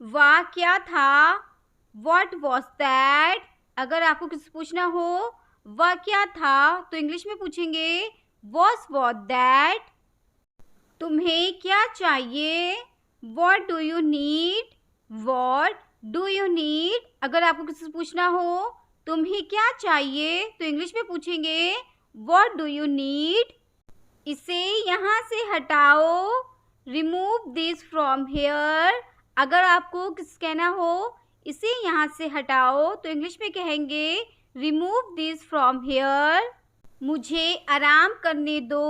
वह क्या था? What was that? अगर आपको किसी से पूछना हो वह क्या था तो इंग्लिश में पूछेंगे was that? तुम्हें क्या चाहिए? What do you need? What do you need? अगर आपको किसी से पूछना हो तुम्हें क्या चाहिए तो इंग्लिश में पूछेंगे What do you need? इसे यहाँ से हटाओ। Remove this from here. अगर आपको किसी कहना हो इसे यहाँ से हटाओ तो इंग्लिश में कहेंगे Remove this from here. मुझे आराम करने दो।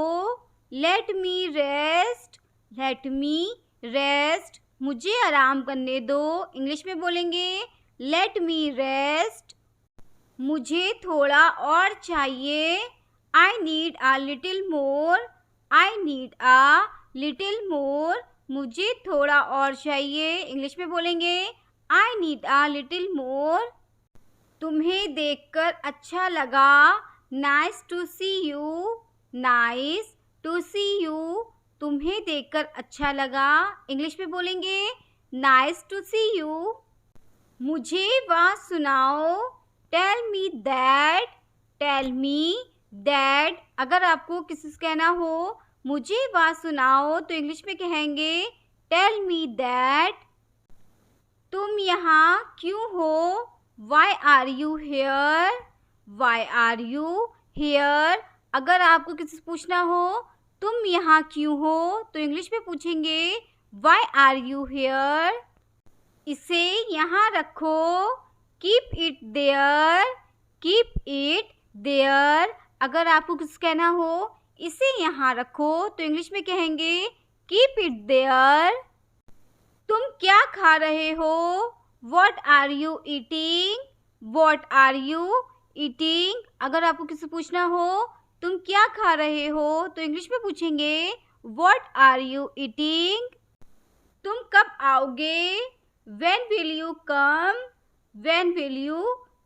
Let me rest. Let me rest. मुझे आराम करने दो। इंग्लिश में बोलेंगे Let me rest. मुझे थोड़ा और चाहिए। I need a little more. I need a little more. मुझे थोड़ा और चाहिए। इंग्लिश में बोलेंगे I need a little more. तुम्हें देखकर अच्छा लगा। Nice to see you. Nice to see you. तुम्हें देखकर अच्छा लगा। इंग्लिश में बोलेंगे Nice to see you. मुझे बात सुनाओ। Tell me that. Tell me that. अगर आपको किसी से कहना हो मुझे बात सुनाओ तो इंग्लिश में कहेंगे Tell me that. तुम यहाँ क्यों हो? Why are you here? Why are you here? अगर आपको किसी से पूछना हो तुम यहाँ क्यों हो तो इंग्लिश में पूछेंगे Why are you here? इसे यहाँ रखो। Keep it there. Keep it there. अगर आपको कुछ कहना हो इसे यहाँ रखो तो इंग्लिश में कहेंगे Keep it there. तुम क्या खा रहे हो? What are you eating? What are you eating? अगर आपको किसी पूछना हो तुम क्या खा रहे हो तो इंग्लिश में पूछेंगे What are you eating? तुम कब आओगे? When will you come? When will you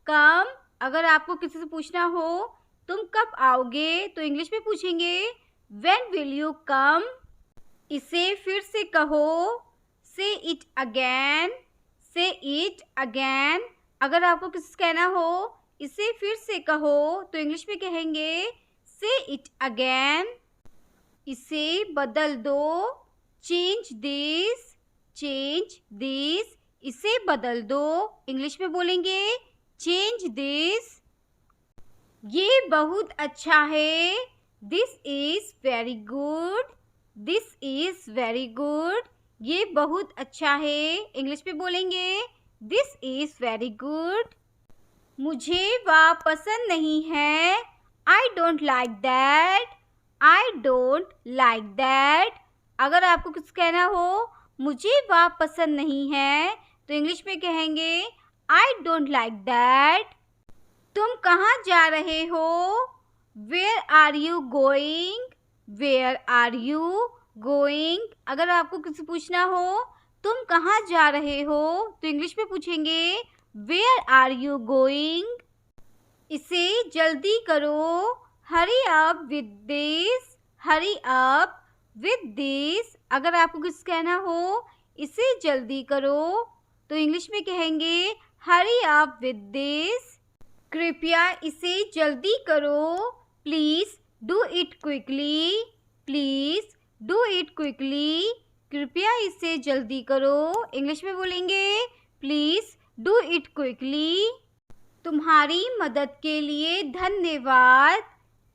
come? अगर आपको किसी से पूछना हो तुम कब आओगे तो इंग्लिश में पूछेंगे When will you come? इसे फिर से कहो। Say it again. Say it again. अगर आपको किसी से कहना हो इसे फिर से कहो तो इंग्लिश में कहेंगे Say it again. इसे बदल दो। Change this. Change this. इसे बदल दो। इंग्लिश में बोलेंगे Change this. ये बहुत अच्छा है। This is very good. This is very good. ये बहुत अच्छा है। इंग्लिश में बोलेंगे This is very good. मुझे वह पसंद नहीं है। I don't like that. I don't like that. अगर आपको कुछ कहना हो मुझे वह पसंद नहीं है तो इंग्लिश में कहेंगे I don't like that. तुम कहाँ जा रहे हो? Where are you going? Where are you going? अगर आपको किसी पूछना हो तुम कहाँ जा रहे हो तो इंग्लिश में पूछेंगे Where are you going? इसे जल्दी करो। Hurry up with this. Hurry up with this. अगर आपको कुछ कहना हो इसे जल्दी करो तो इंग्लिश में कहेंगे Hurry up with this. कृपया इसे जल्दी करो। Please do it quickly. Please do it quickly. कृपया इसे जल्दी करो। इंग्लिश में बोलेंगे Please do it quickly. तुम्हारी मदद के लिए धन्यवाद।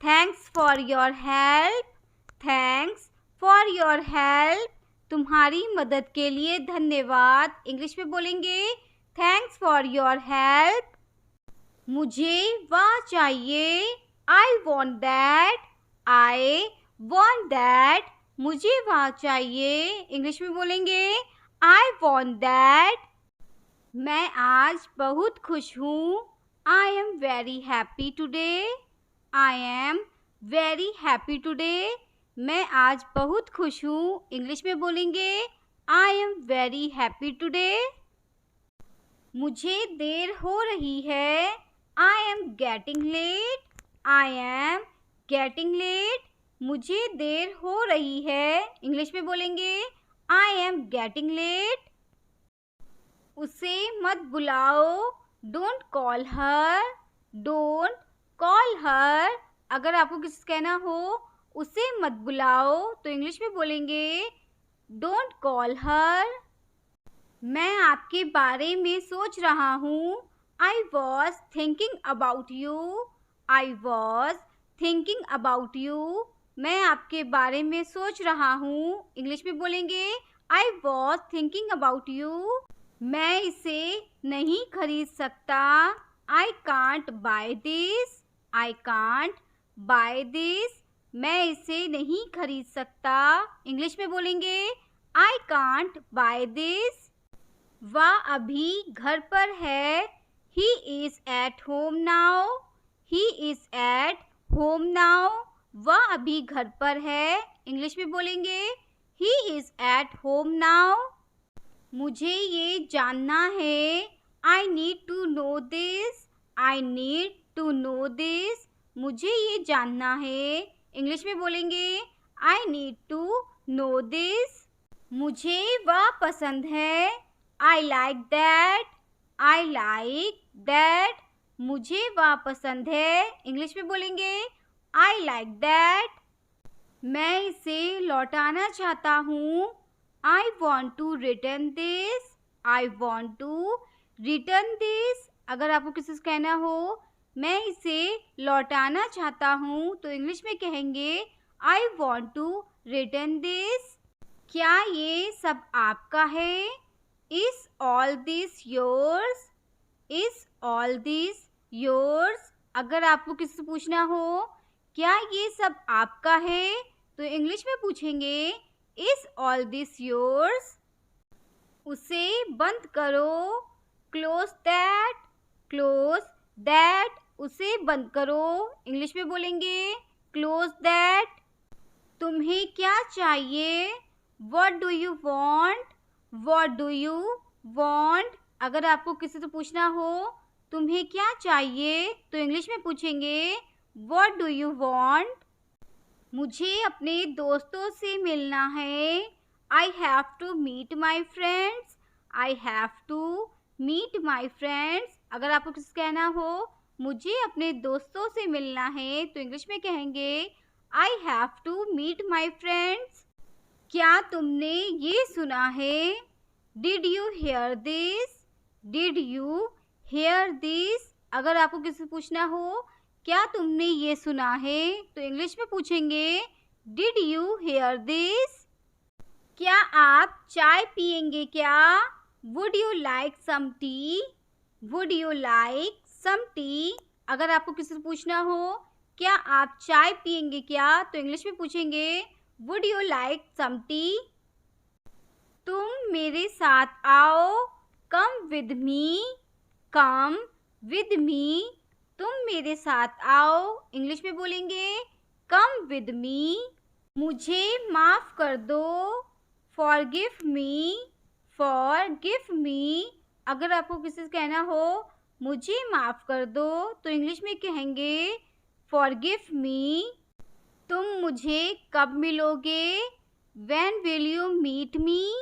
Thanks for your help. Thanks for your help. तुम्हारी मदद के लिए धन्यवाद। इंग्लिश में बोलेंगे Thanks for your help. मुझे वह चाहिए। I want that. I want that. मुझे वह चाहिए। इंग्लिश में बोलेंगे I want that. मैं आज बहुत खुश हूँ। I am very happy today. I am very happy today. मैं आज बहुत खुश हूँ। इंग्लिश में बोलेंगे I am very happy today. मुझे देर हो रही है। I am getting late. I am getting late. मुझे देर हो रही है। इंग्लिश में बोलेंगे I am getting late. मत बुलाओ, don't call her, don't call her. अगर आपको किसी से कहना हो उसे मत बुलाओ तो इंग्लिश में बोलेंगे डोंट कॉल हर। मैं आपके बारे में सोच रहा हूँ, I was thinking about you, I was thinking about you. मैं आपके बारे में सोच रहा हूँ, इंग्लिश में बोलेंगे I was thinking about you. मैं इसे नहीं खरीद सकता, I can't by this, I can't by this. मैं इसे नहीं खरीद सकता, इंग्लिश में बोलेंगे आई कांट बाय दिस। वह अभी घर पर है, he is at home now, he is at home now. वह अभी घर पर है, इंग्लिश में बोलेंगे he is at home now. मुझे ये जानना है, I need to know this, I need to know this. मुझे ये जानना है, इंग्लिश में बोलेंगे I need to know this. मुझे वह पसंद है, I like that, I like that. मुझे वह पसंद है, इंग्लिश में बोलेंगे आई लाइक दैट। मैं इसे लौटाना चाहता हूँ, I want to return this, I want to return this. अगर आपको किसी से कहना हो मैं इसे लौटाना चाहता हूँ तो इंग्लिश में कहेंगे I want to return this. क्या ये सब आपका है, is all this yours, is all this yours. अगर आपको किसी से पूछना हो क्या ये सब आपका है तो इंग्लिश में पूछेंगे इज ऑल दिस योर्स। उसे बंद करो, क्लोज दैट, क्लोज दैट। उसे बंद करो, इंग्लिश में बोलेंगे क्लोज दैट। तुम्हें क्या चाहिए, what do you want, what do you want. अगर आपको किसी से पूछना हो तुम्हें क्या चाहिए तो इंग्लिश में पूछेंगे व्हाट डू यू वांट। मुझे अपने दोस्तों से मिलना है, I have to meet my friends, I have to meet my friends. अगर आपको किसी से कहना हो मुझे अपने दोस्तों से मिलना है तो इंग्लिश में कहेंगे I have to meet my friends. क्या तुमने ये सुना है, did you hear this, did you hear this. अगर आपको किसी से पूछना हो क्या तुमने ये सुना है तो इंग्लिश में पूछेंगे डिड यू हेयर दिस। क्या आप चाय पियेंगे क्या, would you like some tea, would you like some tea. अगर आपको किसी से पूछना हो क्या आप चाय पियेंगे क्या तो इंग्लिश में पूछेंगे would you like some tea. तुम मेरे साथ आओ, come with me, come with me. तुम मेरे साथ आओ, इंग्लिश में बोलेंगे कम विद मी। मुझे माफ़ कर दो, फॉरगिव मी, फॉरगिव मी। अगर आपको किसी से कहना हो मुझे माफ़ कर दो तो इंग्लिश में कहेंगे फॉरगिव मी। तुम मुझे कब मिलोगे, when will you meet me,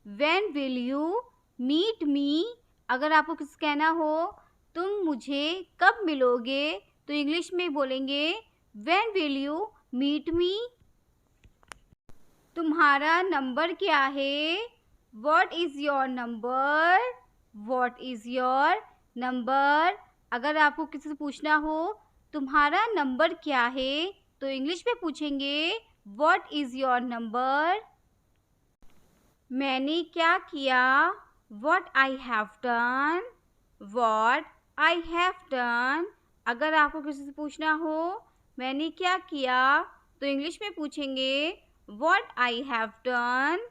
when will you meet me. अगर आपको किसी से कहना हो तुम मुझे कब मिलोगे तो इंग्लिश में बोलेंगे when will you meet me. तुम्हारा नंबर क्या है, what is your number, what is your number. अगर आपको किसी से पूछना हो तुम्हारा नंबर क्या है तो इंग्लिश में पूछेंगे व्हाट इज़ योर नंबर। मैंने क्या किया, what I have done, what I have done. अगर आपको किसी से पूछना हो मैंने क्या किया तो इंग्लिश में पूछेंगे व्हाट आई हैव डन।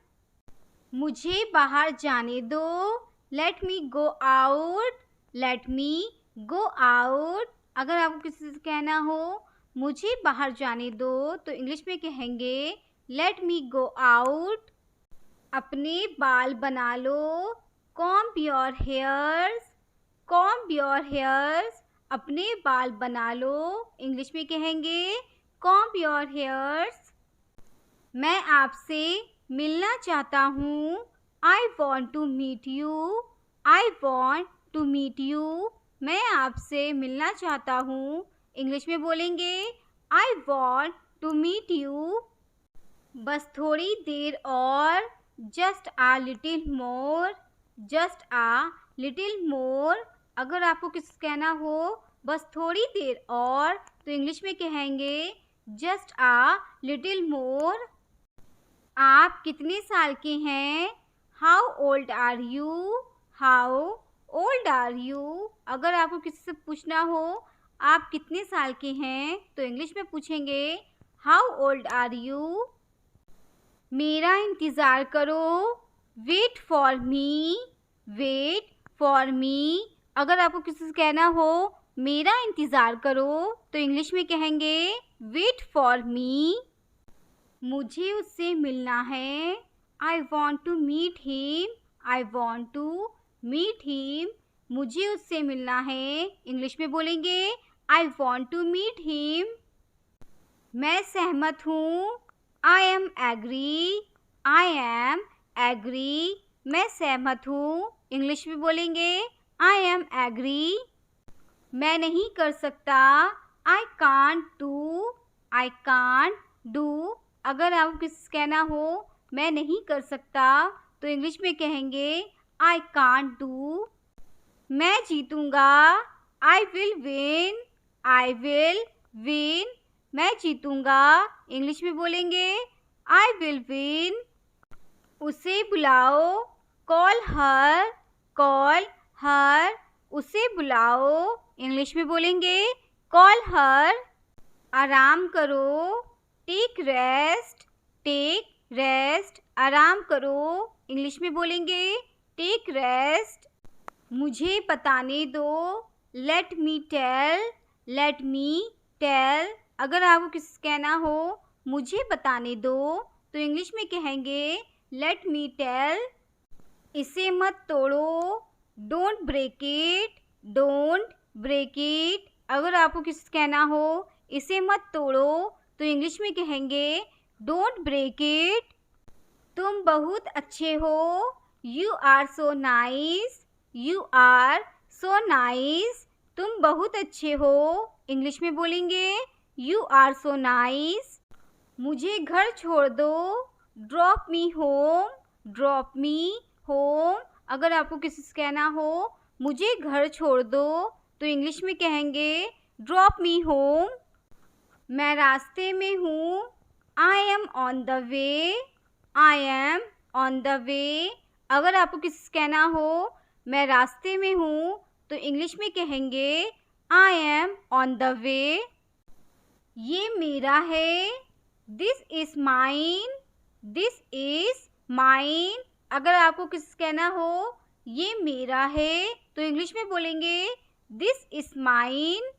मुझे बाहर जाने दो, लेट मी go out, let me go out. अगर आपको किसी से कहना हो मुझे बाहर जाने दो तो इंग्लिश में कहेंगे लेट मी गो आउट। अपने बाल बना लो, comb your hairs, comb your hairs. अपने बाल बना लो, इंग्लिश में कहेंगे कॉम्ब योर हेयर्स। मैं आपसे मिलना चाहता हूँ, I want to meet you, I want to meet you, मैं आपसे मिलना चाहता हूँ। इंग्लिश में बोलेंगे I want to meet you. बस थोड़ी देर और, just a little more, just a little more. अगर आपको किस कहना हो बस थोड़ी देर और, तो इंग्लिश में कहेंगे जस्ट आ लिटिल मोर। आप कितने साल के हैं? How old are you, how old are you. अगर आपको किसी से पूछना हो आप कितने साल के हैं, तो इंग्लिश में पूछेंगे हाउ ओल्ड आर यू। मेरा इंतज़ार करो, wait for me, wait for me. अगर आपको किसी से कहना हो मेरा इंतज़ार करो, तो इंग्लिश में कहेंगे वेट फॉर मी। मुझे उससे मिलना है, I want to meet him, I want to meet him. मुझे उससे मिलना है, इंग्लिश में बोलेंगे I want to meet him. मैं सहमत हूँ, I am agree, I am agree. मैं सहमत हूँ, इंग्लिश में बोलेंगे आई एम एग्री। मैं नहीं कर सकता, आई can't do, I can't do. अगर आपको किसी कहना हो मैं नहीं कर सकता, तो इंग्लिश में कहेंगे आई कांट डू। मैं जीतूंगा, I will win, I will win. मैं जीतूंगा, इंग्लिश में बोलेंगे आई विल विन। उसे बुलाओ, कॉल हर, कॉल हर। उसे बुलाओ, इंग्लिश में बोलेंगे कॉल हर। आराम करो, टेक रेस्ट, टेक रेस्ट। आराम करो, इंग्लिश में बोलेंगे टेक रेस्ट। मुझे बताने दो, let me tell, let me tell. अगर आपको किसी कहना हो मुझे बताने दो, तो इंग्लिश में कहेंगे लेट मी टेल। इसे मत तोड़ो, don't break it, don't break it. अगर आपको किसी कहना हो इसे मत तोड़ो, तो इंग्लिश में कहेंगे डोंट ब्रेक इट। तुम बहुत अच्छे हो, you are so nice, you are so nice. तुम बहुत अच्छे हो, इंग्लिश में बोलेंगे यू आर सो नाइस। मुझे घर छोड़ दो, drop me home, drop me home. अगर आपको किसी से कहना हो मुझे घर छोड़ दो, तो इंग्लिश में कहेंगे ड्रॉप मी होम। मैं रास्ते में हूँ, I M on the way, I am on the way. अगर आपको किसी से कहना हो मैं रास्ते में हूँ, तो इंग्लिश में कहेंगे I am on the way. ये मेरा है, this is mine, this is mine. अगर आपको किसी से कहना हो ये मेरा है, तो इंग्लिश में बोलेंगे दिस इज़ माइन।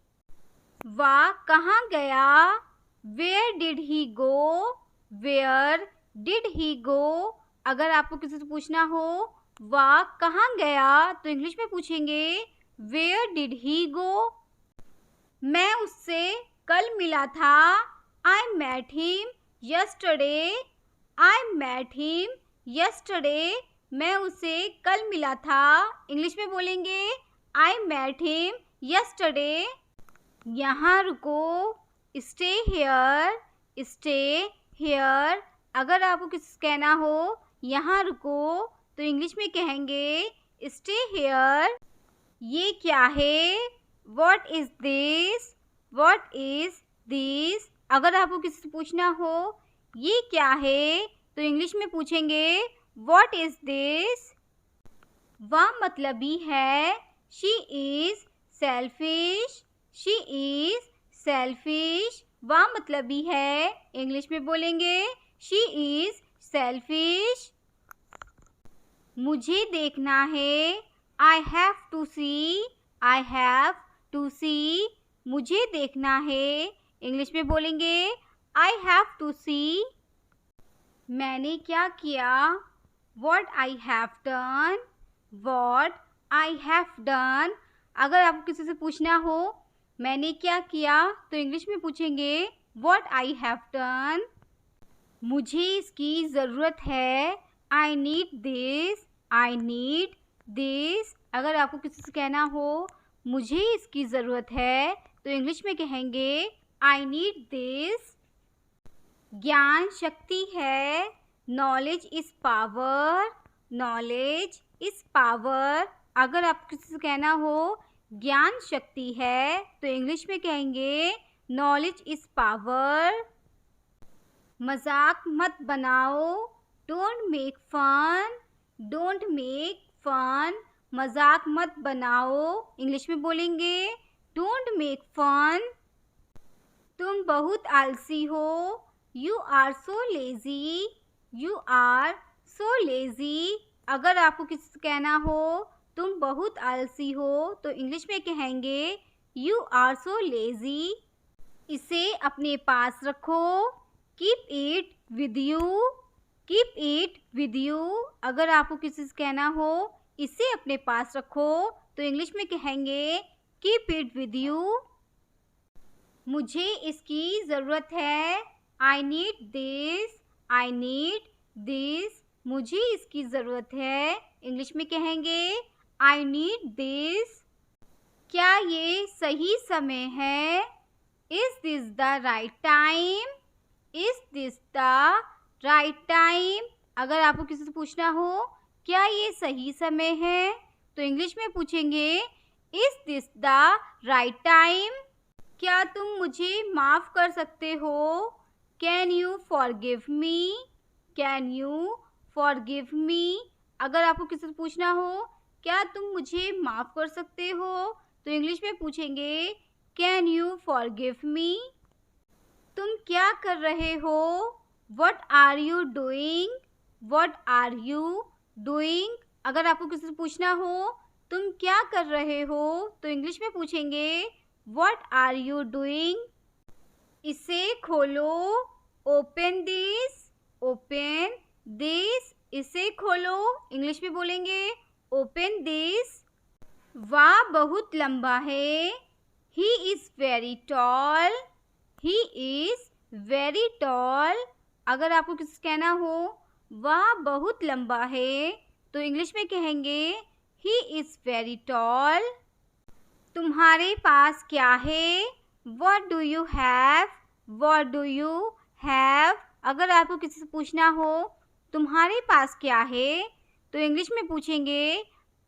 वह कहाँ गया, where did he go, where did he go. अगर आपको किसी से पूछना हो वह कहाँ गया, तो इंग्लिश में पूछेंगे वेयर डिड ही गो। मैं उससे कल मिला था, I met him yesterday, I met him yesterday. मैं उसे कल मिला था, इंग्लिश में बोलेंगे आई मेट हिम यस्टरडे। यहाँ रुको, स्टे हेयर, स्टे हेयर। अगर आपको किसी से कहना हो यहाँ रुको, तो इंग्लिश में कहेंगे स्टे हेयर। ये क्या है, what is this, what is this. अगर आपको किसी से पूछना हो ये क्या है, तो इंग्लिश में पूछेंगे व्हाट इज़ दिस। वह मतलबी है, she is selfish, she is selfish. वह मतलबी है, इंग्लिश में बोलेंगे शी इज़ सेल्फिश। मुझे देखना है, I have to see, I have to see. मुझे देखना है, इंग्लिश में बोलेंगे आई हैव टू सी। मैंने क्या किया, what I have done, what I have done. अगर आपको किसी से पूछना हो मैंने क्या किया, तो इंग्लिश में पूछेंगे व्हाट आई हैव डन। मुझे इसकी ज़रूरत है, I need this, I need this. अगर आपको किसी से कहना हो मुझे इसकी ज़रूरत है तो इंग्लिश में कहेंगे आई नीड दिस। ज्ञान शक्ति है, knowledge is power. Knowledge is power. अगर आपको किसी से कहना हो ज्ञान शक्ति है तो इंग्लिश में कहेंगे नॉलेज इज़ पावर। मजाक मत बनाओ, don't make fun. Don't make fun. मजाक मत बनाओ, इंग्लिश में बोलेंगे डोंट मेक फन। तुम बहुत आलसी हो, you are so lazy. You are so lazy. अगर आपको किसी से कहना हो तुम बहुत आलसी हो तो इंग्लिश में कहेंगे यू आर सो लेज़ी। इसे अपने पास रखो, keep it with you. Keep it with you. अगर आपको किसी से कहना हो इसे अपने पास रखो तो इंग्लिश में कहेंगे कीप इट विद यू। मुझे इसकी ज़रूरत है, I need this. I need this. मुझे इसकी ज़रूरत है, इंग्लिश में कहेंगे आई नीड दिस। क्या ये सही समय है? Is this the right time? Is this the right time? अगर आपको किसी से पूछना हो क्या ये सही समय है तो इंग्लिश में पूछेंगे is this the right time? क्या तुम मुझे माफ़ कर सकते हो? Can you forgive me? Can you forgive me? अगर आपको किसी से पूछना हो क्या तुम मुझे माफ़ कर सकते हो तो इंग्लिश में पूछेंगे कैन यू फॉरगिव मी? तुम क्या कर रहे हो? What are you doing? What are you doing? अगर आपको किसी से पूछना हो तुम क्या कर रहे हो तो इंग्लिश में पूछेंगे वट आर यू डूइंग? इसे खोलो, ओपन दिस। Open this. इसे खोलो, इंग्लिश में बोलेंगे ओपन दिस। वह बहुत लंबा है, he is very tall. He is very tall. अगर आपको किसी से कहना हो वह बहुत लंबा है तो इंग्लिश में कहेंगे ही इज़ वेरी टॉल। तुम्हारे पास क्या है? What do you have? What do you have? अगर आपको किसी से पूछना हो तुम्हारे पास क्या है तो इंग्लिश में पूछेंगे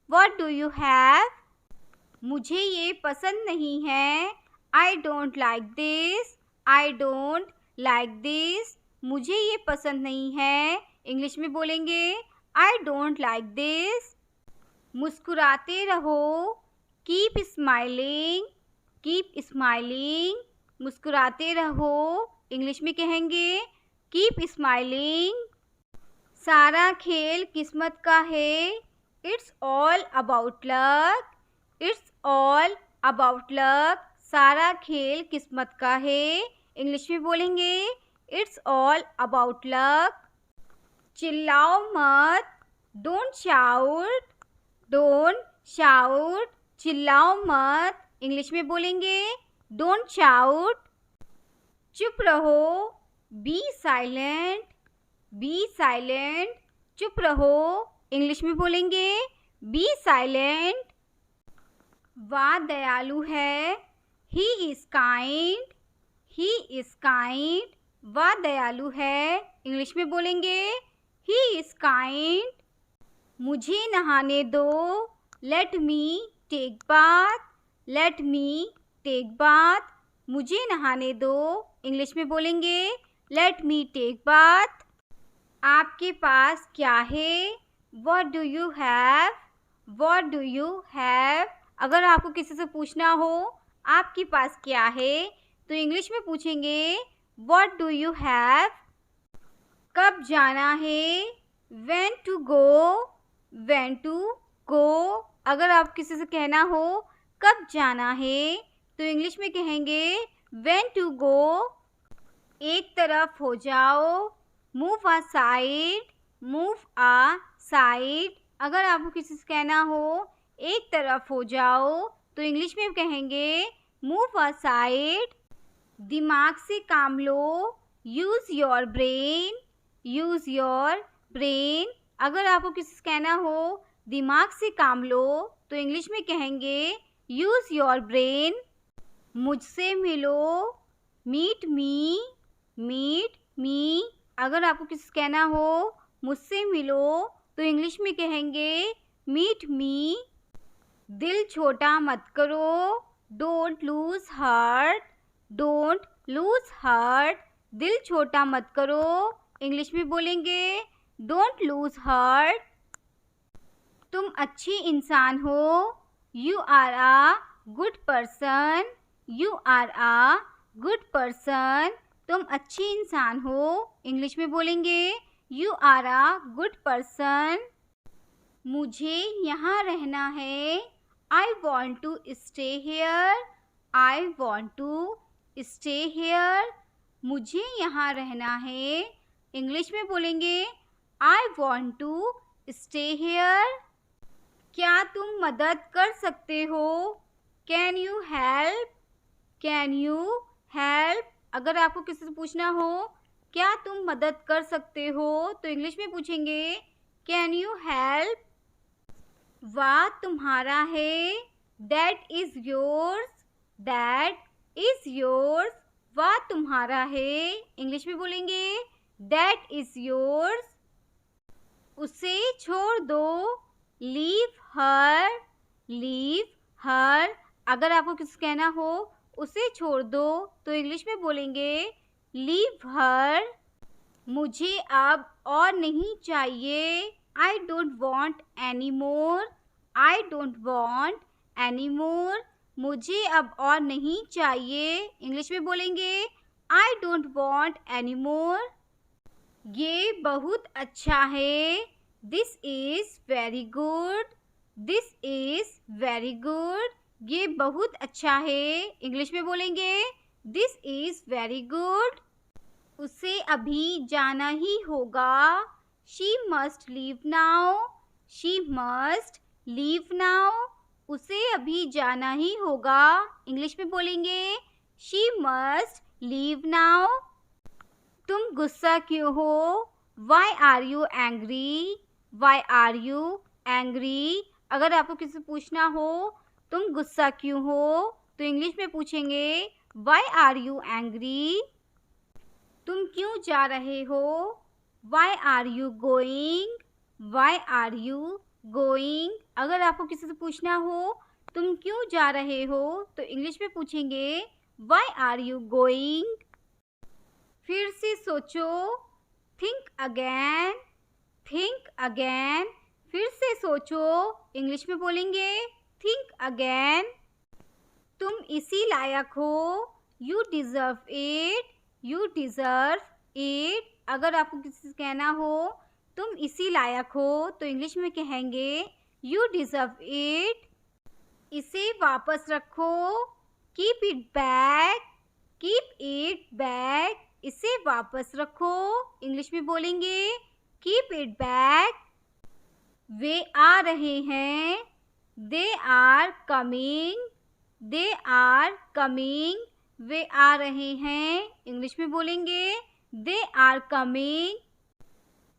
What do you have? मुझे ये पसंद नहीं है, I don't like this. I don't like this. मुझे ये पसंद नहीं है, इंग्लिश में बोलेंगे I don't like this. मुस्कुराते रहो, कीप स्माइलिंग। Keep smiling. मुस्कुराते रहो, इंग्लिश में कहेंगे कीप स्माइलिंग। सारा खेल किस्मत का है, it's all about luck. It's all about luck. सारा खेल किस्मत का है, इंग्लिश में बोलेंगे इट्स ऑल अबाउट लक। चिल्लाओ मत, डोंट शाउट। Don't shout. चिल्लाओ मत, इंग्लिश में बोलेंगे डोंट शाउट। चुप रहो, बी साइलेंट। B silent. चुप रहो, इंग्लिश में बोलेंगे बी साइलेंट। वह दयालु है, he is kind. He is kind. वह दयालु है, इंग्लिश में बोलेंगे ही इज़ काइंड। मुझे नहाने दो, let me take bath. Let me take bath. मुझे नहाने दो, इंग्लिश में बोलेंगे लेट मी टेक बाथ। आपके पास क्या है? What do you have? What do you have? अगर आपको किसी से पूछना हो आपके पास क्या है तो इंग्लिश में पूछेंगे What do you have? कब जाना है? When to go? When to go? अगर आप किसी से कहना हो कब जाना है तो इंग्लिश में कहेंगे When to go? एक तरफ हो जाओ, Move aside. Move aside. अगर आपको किसी से कहना हो एक तरफ हो जाओ तो इंग्लिश में कहेंगे Move aside. दिमाग से काम लो, use your brain. Use your brain. अगर आपको किसी से कहना हो दिमाग से काम लो तो इंग्लिश में कहेंगे यूज़ योर ब्रेन। मुझसे मिलो, मीट मी, मीट मी। अगर आपको किसी से कहना हो मुझसे मिलो तो इंग्लिश में कहेंगे मीट मी। दिल छोटा मत करो, don't lose heart, don't lose heart. दिल छोटा मत करो, इंग्लिश में बोलेंगे डोंट लूज हार्ट। तुम अच्छी इंसान हो, you are a good person, you are a good person. तुम अच्छी इंसान हो, इंग्लिश में बोलेंगे you are a good person. मुझे यहाँ रहना है, I want to stay here, I want to stay here. मुझे यहाँ रहना है, इंग्लिश में बोलेंगे I want to stay here. क्या तुम मदद कर सकते हो, can you help, can you help. अगर आपको किसी से पूछना हो क्या तुम मदद कर सकते हो तो इंग्लिश में पूछेंगे कैन यू हेल्प। वह तुम्हारा है, that is yours, that is yours. वह तुम्हारा है, इंग्लिश में बोलेंगे दैट इज़ योर्स। उसे छोड़ दो, लीव हर, लीव हर। अगर आपको किसी से कहना हो उसे छोड़ दो तो इंग्लिश में बोलेंगे लीव हर। मुझे अब और नहीं चाहिए, I don't want any more, I don't want any more. मुझे अब और नहीं चाहिए, इंग्लिश में बोलेंगे I don't want any more. ये बहुत अच्छा है, this is very good, this is very good. ये बहुत अच्छा है, इंग्लिश में बोलेंगे दिस इज़ वेरी गुड। उसे अभी जाना ही होगा, she must leave now, she must leave now. उसे अभी जाना ही होगा, इंग्लिश में बोलेंगे शी मस्ट लीव नाउ। तुम गुस्सा क्यों हो, why are you angry, why are you angry. अगर आपको किसी से पूछना हो तुम गुस्सा क्यों हो तो इंग्लिश में पूछेंगे वाई आर यू एंग्री। तुम क्यों जा रहे हो, why are you going, why are you going. अगर आपको किसी से पूछना हो तुम क्यों जा रहे हो तो इंग्लिश में पूछेंगे वाई आर यू गोइंग। फिर से सोचो, थिंक अगेन, थिंक अगेन। फिर से सोचो, इंग्लिश में बोलेंगे थिंक अगेन। तुम इसी लायक हो, you deserve it, you deserve it. अगर आपको किसी से कहना हो तुम इसी लायक हो तो इंग्लिश में कहेंगे यू डिज़र्व इट। इसे वापस रखो, keep it back, keep it back. इसे वापस रखो, इंग्लिश में बोलेंगे कीप इट बैक। वे आ रहे हैं, they are coming, they are coming. वे आ रहे हैं, इंग्लिश में बोलेंगे दे आर कमिंग।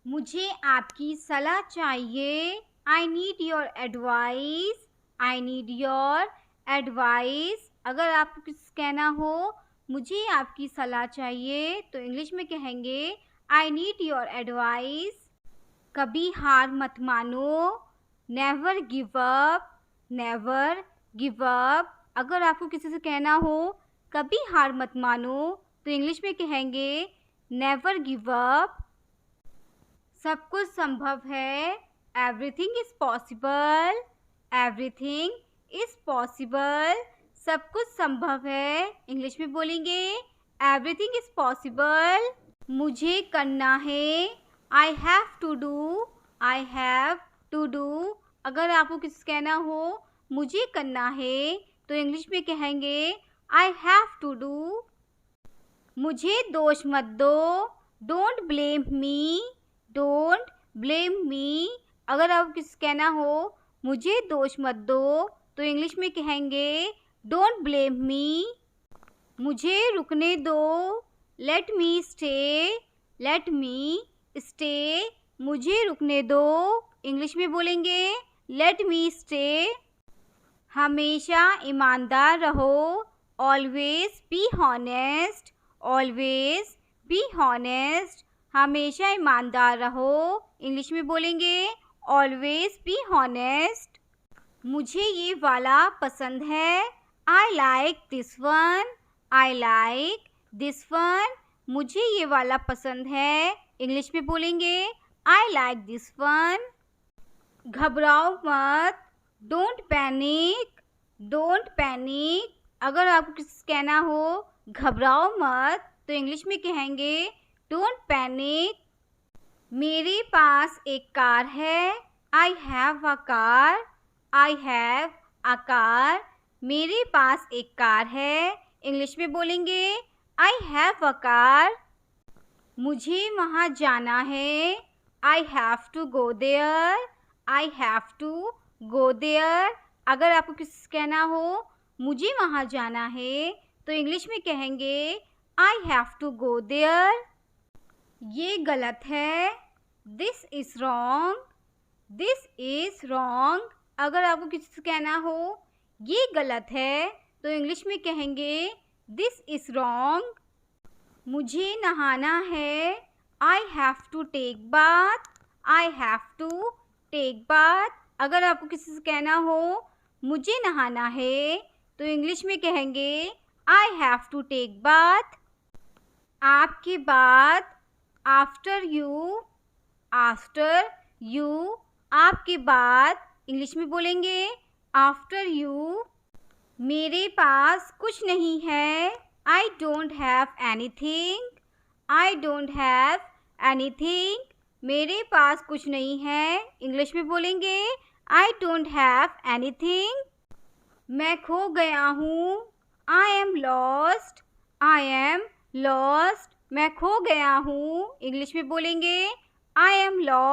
मुझे आपकी सलाह चाहिए, I need your advice, I need your advice. अगर आपको कुछ कहना हो मुझे आपकी सलाह चाहिए तो इंग्लिश में कहेंगे आई नीड योर एडवाइस। कभी हार मत मानो, never give up, never give up. अगर आपको किसी से कहना हो कभी हार मत मानो तो इंग्लिश में कहेंगे नेवर गिव अप। सब कुछ संभव है, everything is possible, everything is possible. सब कुछ संभव है, इंग्लिश में बोलेंगे एवरीथिंग इज़ पॉसिबल। मुझे करना है, I have to do, I have to do. अगर आपको किसी से कहना हो मुझे करना है तो इंग्लिश में कहेंगे आई हैव टू डू। मुझे दोष मत दो, don't blame me, don't blame me. अगर आपको किसी से कहना हो मुझे दोष मत दो तो इंग्लिश में कहेंगे डोंट ब्लेम मी। मुझे रुकने दो, let me stay, let me stay. मुझे रुकने दो, इंग्लिश में बोलेंगे लेट मी स्टे, हमेशा ईमानदार रहो, always be honest, always be honest, हमेशा ईमानदार रहो। इंग्लिश में बोलेंगे ऑलवेज बी हॉनेस्ट। मुझे ये वाला पसंद है, I like this one, I like this one, मुझे ये वाला पसंद है। इंग्लिश में बोलेंगे आई लाइक दिस वन। घबराओ मत, डोंट पैनिक, डोंट पैनिक, अगर आपको किसी कहना हो घबराओ मत तो इंग्लिश में कहेंगे डोंट पैनिक। मेरे पास एक कार है, I have a car, I have a car, मेरे पास एक कार है। इंग्लिश में बोलेंगे आई हैव अ कार। मुझे वहाँ जाना है, I have to go there, I have to go there, अगर आपको किसी कहना हो मुझे वहाँ जाना है तो इंग्लिश में कहेंगे I have to go there. ये गलत है, this is wrong, this is wrong, अगर आपको किसी से कहना हो ये गलत है तो इंग्लिश में कहेंगे दिस इज़ रॉन्ग। मुझे नहाना है, I have to take bath, I have to take bath, अगर आपको किसी से कहना हो मुझे नहाना है तो इंग्लिश में कहेंगे I have to take bath. आपके बाद, आफ्टर यू, आफ्टर यू, आपके बाद, इंग्लिश में बोलेंगे आफ्टर यू। मेरे पास कुछ नहीं है, I don't have anything, I don't have anything, मेरे पास कुछ नहीं है। इंग्लिश में बोलेंगे आई डोंट हैव एनीथिंग। मैं खो गया हूँ, I am lost, I am lost, मैं खो गया हूँ। इंग्लिश में बोलेंगे आई एम लॉस्ट।